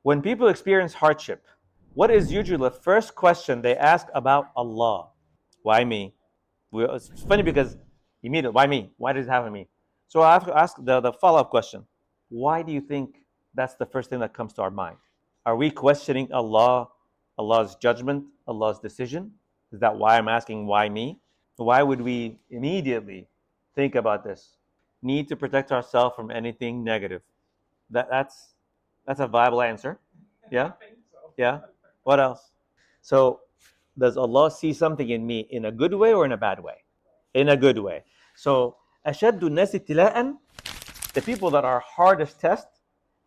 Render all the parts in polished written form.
When people experience hardship, what is usually the first question they ask about Allah? Why me? It's funny because immediately, why me? Why does it happen to me? So I have to ask the follow-up question. Why do you think that's the first thing that comes to our mind? Are we questioning Allah's judgment, Allah's decision? Is that why I'm asking why me? Why would we immediately think about this? Need to protect ourselves from anything negative. That's a viable answer. Yeah? Yeah. What else? So does Allah see something in me in a good way or in a bad way? In a good way. So أشد الناس ابتلاء, the people that are hardest test,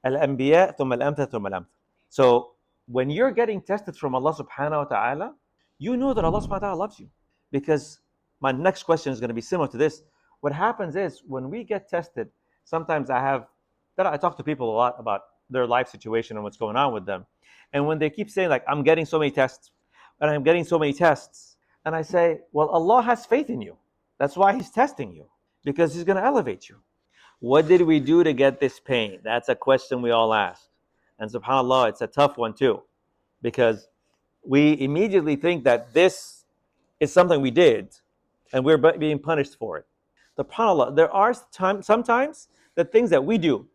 الأنبياء ثم الأمثل ثم الأمثل. So when you're getting tested from Allah subhanahu wa ta'ala, you know that Allah subhanahu wa ta'ala loves you. Because my next question is going to be similar to this. What happens is when we get tested, sometimes I talk to people a lot about their life situation and what's going on with them. And when they keep saying, like, I'm getting so many tests, and I'm getting so many tests, and I say, well, Allah has faith in you. That's why He's testing you, because He's going to elevate you. What did we do to get this pain? That's a question we all ask. And subhanAllah, it's a tough one too, because we immediately think that this is something we did and we're being punished for it. SubhanAllah, there are sometimes the things that we do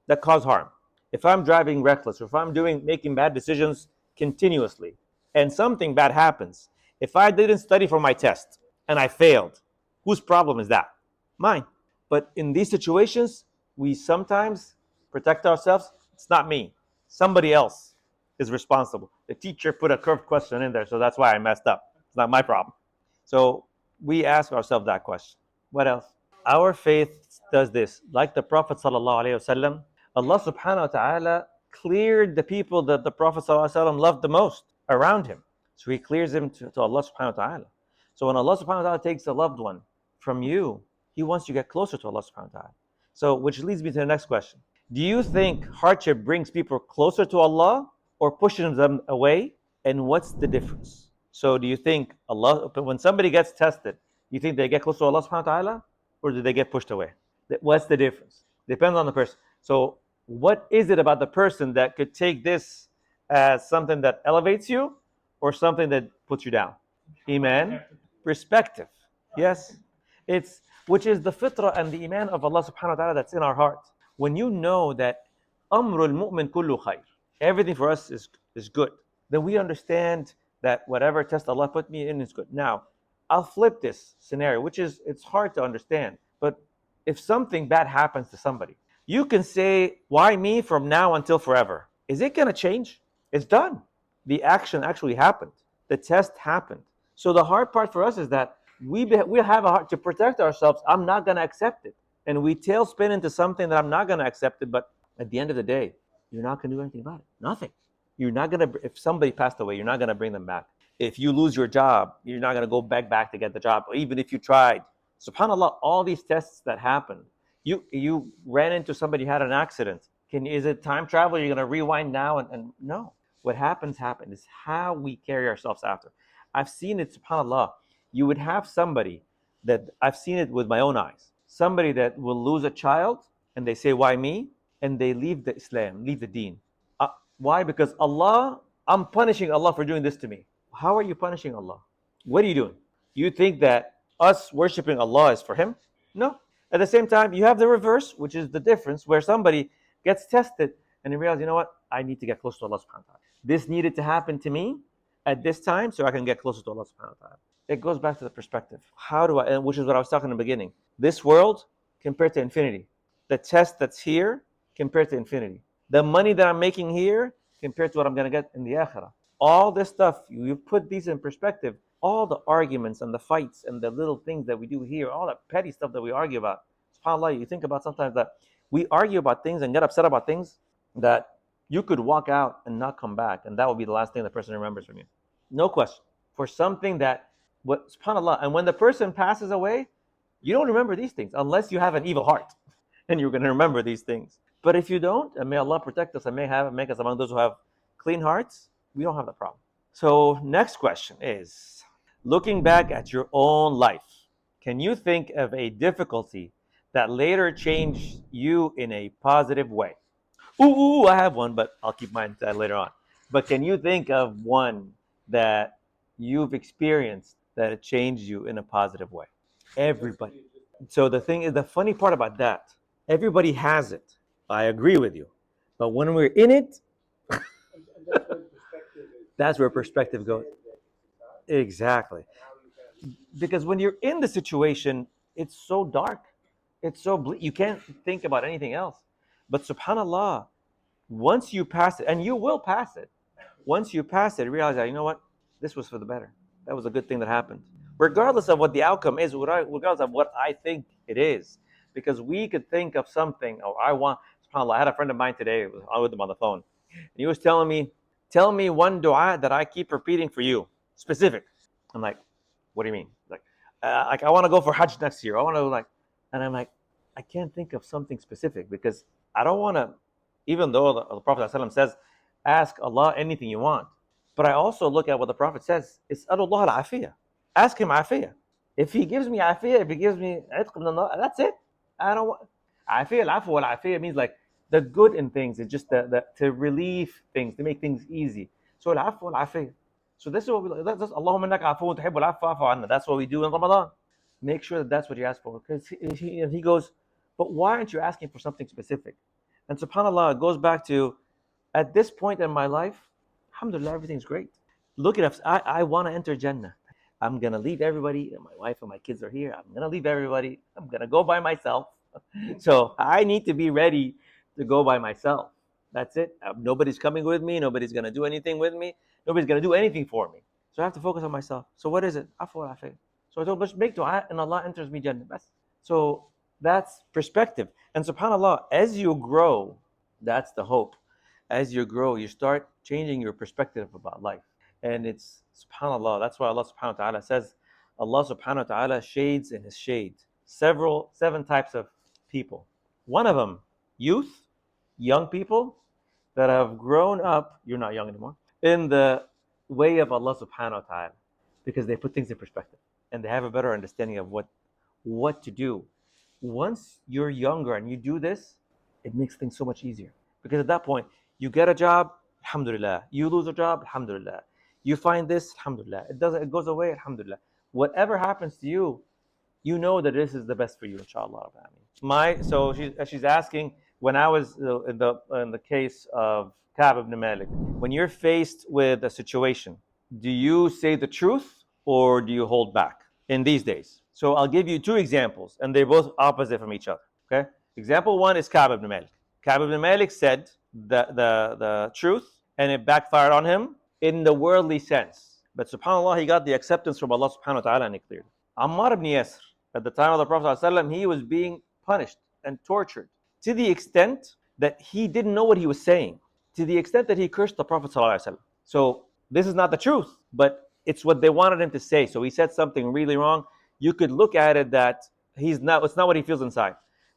that cause harm. If I'm driving reckless, or if I'm making bad decisions continuously, and something bad happens, if I didn't study for my test and I failed, whose problem is that? Mine. But in these situations, we sometimes protect ourselves. It's not me. Somebody else is responsible. The teacher put a curved question in there, so that's why I messed up. It's not my problem. So we ask ourselves that question. What else? Our faith does this. Like the Prophet sallallahu alaihi wasallam, Allah subhanahu wa ta'ala cleared the people that the Prophet sallallahu alaihi wasallam loved the most around him. So He clears them to Allah subhanahu wa ta'ala. So when Allah subhanahu wa ta'ala takes a loved one from you, He wants you to get closer to Allah subhanahu wa ta'ala. So which leads me to the next question. Do you think hardship brings people closer to Allah or pushes them away? And what's the difference? So do you think when somebody gets tested, you think they get close to Allah subhanahu wa ta'ala, or do they get pushed away? What's the difference? Depends on the person. So what is it about the person that could take this as something that elevates you or something that puts you down? Iman, perspective. Yes. It's which is the fitrah and the iman of Allah subhanahu wa ta'ala that's in our heart. When you know that amrul mu'min kullu khair, everything for us is good, then we understand that whatever test Allah put me in is good. Now, I'll flip this scenario, which is, it's hard to understand. But if something bad happens to somebody, you can say, why me from now until forever? Is it going to change? It's done. The action actually happened. The test happened. So the hard part for us is that we have a heart to protect ourselves. I'm not going to accept it. And we tailspin into something that I'm not going to accept it. But at the end of the day, you're not going to do anything about it. Nothing. You're not going to, if somebody passed away, you're not going to bring them back. If you lose your job, you're not going to go back to get the job, even if you tried. SubhanAllah, all these tests that happen, you ran into somebody who had an accident. Is it time travel? You're going to rewind now? And no. What happens. It's how we carry ourselves after. I've seen it, SubhanAllah. You would have somebody that, I've seen it with my own eyes, somebody that will lose a child, and they say, why me? And they leave the Islam, leave the deen. Why? Because Allah, I'm punishing Allah for doing this to me. How are you punishing Allah? What are you doing? You think that us worshiping Allah is for Him? No. At the same time, you have the reverse, which is the difference, where somebody gets tested and they realize, you know what? I need to get close to Allah subhanahu wa ta'ala. This needed to happen to me at this time so I can get closer to Allah subhanahu wa ta'ala. It goes back to the perspective. How do I, and which is what I was talking in the beginning. This world compared to infinity. The test that's here compared to infinity. The money that I'm making here compared to what I'm going to get in the akhirah. All this stuff, you put these in perspective, all the arguments and the fights and the little things that we do here, all that petty stuff that we argue about. SubhanAllah, you think about sometimes that we argue about things and get upset about things that you could walk out and not come back, and that will be the last thing the person remembers from you. No question. For something that, SubhanAllah, and when the person passes away, you don't remember these things unless you have an evil heart, and you're going to remember these things. But if you don't, and may Allah protect us and make us among those who have clean hearts, we don't have the problem. So next question is, looking back at your own life, can you think of a difficulty that later changed you in a positive way? Ooh, I have one, but I'll keep mine later on. But can you think of one that you've experienced that it changed you in a positive way? Everybody. So the thing is, the funny part about that, everybody has it. I agree with you. But when we're in it, that's where perspective goes. Exactly. Because when you're in the situation, it's so dark. It's so you can't think about anything else. But subhanallah, once you pass it, and you will pass it, once you pass it, realize that, you know what, this was for the better. That was a good thing that happened, regardless of what the outcome is, regardless of what I think it is. Because we could think of something, oh, I want, subhanAllah, I had a friend of mine today, I was with him on the phone, and he was telling me, tell me one dua that I keep repeating for you, specific. I'm like, what do you mean? Like I want to go for Hajj next year. I want to like, and I'm like, I can't think of something specific because I don't want to, even though the Prophet ﷺ says, ask Allah anything you want. But I also look at what the Prophet says, it's Allah al-afiyah. Ask him afiyah. If he gives me afiyah, if he gives me that's it. I don't want afiyah, al-afwa al-afiyah means like the good in things. It's just the to relieve things, to make things easy. So al-afwa al-afiyah. So this is what we that's Allahumma innaka afuwwun tuhibbul afwa fa'fu anna. That's what we do in Ramadan. Make sure that that's what you ask for. Because he goes, but why aren't you asking for something specific? And subhanAllah, it goes back to at this point in my life, alhamdulillah, everything's great. Look at us. I want to enter Jannah. I'm going to leave everybody. My wife and my kids are here. I'm going to leave everybody. I'm going to go by myself. So I need to be ready to go by myself. That's it. Nobody's coming with me. Nobody's going to do anything with me. Nobody's going to do anything for me. So I have to focus on myself. So what is it? Afwa afay. So I told, let's make dua and Allah enters me Jannah. So that's perspective. And subhanAllah, as you grow, that's the hope. As you grow, you start changing your perspective about life. And it's subhanAllah, that's why Allah subhanahu wa ta'ala says, Allah subhanahu wa ta'ala shades in his shade. Seven types of people. One of them, youth, young people that have grown up, you're not young anymore, in the way of Allah subhanahu wa ta'ala. Because they put things in perspective. And they have a better understanding of what to do. Once you're younger and you do this, it makes things so much easier. Because at that point, you get a job, alhamdulillah. You lose a job, alhamdulillah. You find this, alhamdulillah. It goes away, alhamdulillah. Whatever happens to you, you know that this is the best for you, inshallah. So she's asking, when I was in the case of Ka'b ibn Malik, when you're faced with a situation, do you say the truth or do you hold back in these days? So I'll give you two examples, and they're both opposite from each other. Okay. Example one is Ka'b ibn Malik. Ka'b ibn Malik said the truth, and it backfired on him in the worldly sense. But subhanAllah, he got the acceptance from Allah subhanahu wa ta'ala, and it cleared. Ammar ibn Yasr, at the time of the Prophet ﷺ, he was being punished and tortured to the extent that he didn't know what he was saying, to the extent that he cursed the Prophet ﷺ. So this is not the truth, but it's what they wanted him to say. So he said something really wrong. You could look at it that it's not what he feels inside.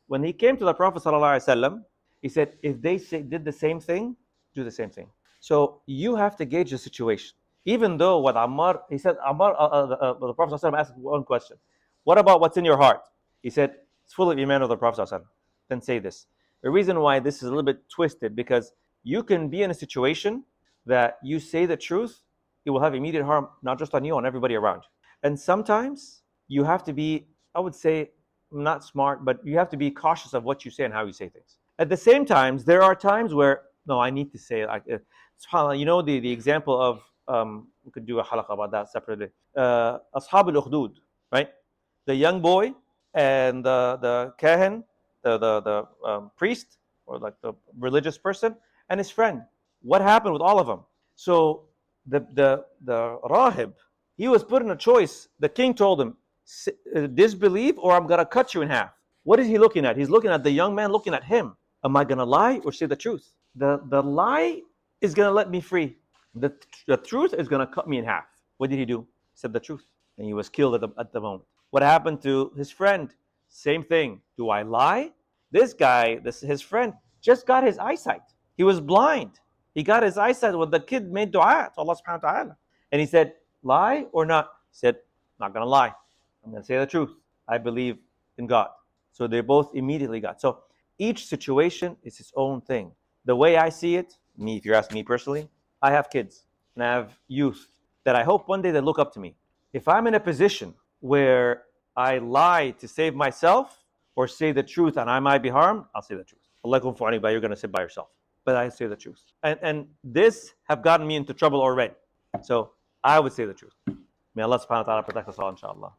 When he came to the Prophet ﷺ, he said, if they did the same thing, do the same thing. So you have to gauge the situation. Even though what Ammar, he said, the Prophet ﷺ asked one question. What about what's in your heart? He said, it's full of iman of the Prophet ﷺ. Then say this. The reason why this is a little bit twisted, because you can be in a situation that you say the truth, it will have immediate harm, not just on you, on everybody around you. And sometimes you have to be, I would say, not smart, but you have to be cautious of what you say and how you say things. At the same time, there are times where, no, I need to say, like, subhanAllah, you know, the example of, we could do a halaqah about that separately. Ashab al-Ukhdud, right? The young boy and the kahin, the priest, or like the religious person, and his friend. What happened with all of them? So the rahib, he was put in a choice. The king told him, disbelieve or I'm gonna cut you in half. What is he looking at? He's looking at the young man looking at him. Am I gonna lie or say the truth? The lie is gonna let me free. The truth is gonna cut me in half. What did he do? He said the truth, and he was killed at the moment. What happened to his friend? Same thing. Do I lie? This guy, his friend, just got his eyesight. He was blind. He got his eyesight when the kid made dua to Allah subhanahu wa ta'ala. And he said, lie or not? He said, not gonna lie. I'm gonna say the truth. I believe in God. So they both immediately got. So each situation is its own thing. The way I see it, me, if you're asking me personally, I have kids and I have youth that I hope one day they look up to me. If I'm in a position where I lie to save myself or say the truth and I might be harmed, I'll say the truth. Alaikum for anybody, you're going to sit by yourself. But I say the truth. And this have gotten me into trouble already. So I would say the truth. May Allah subhanahu wa ta'ala protect us all, inshallah.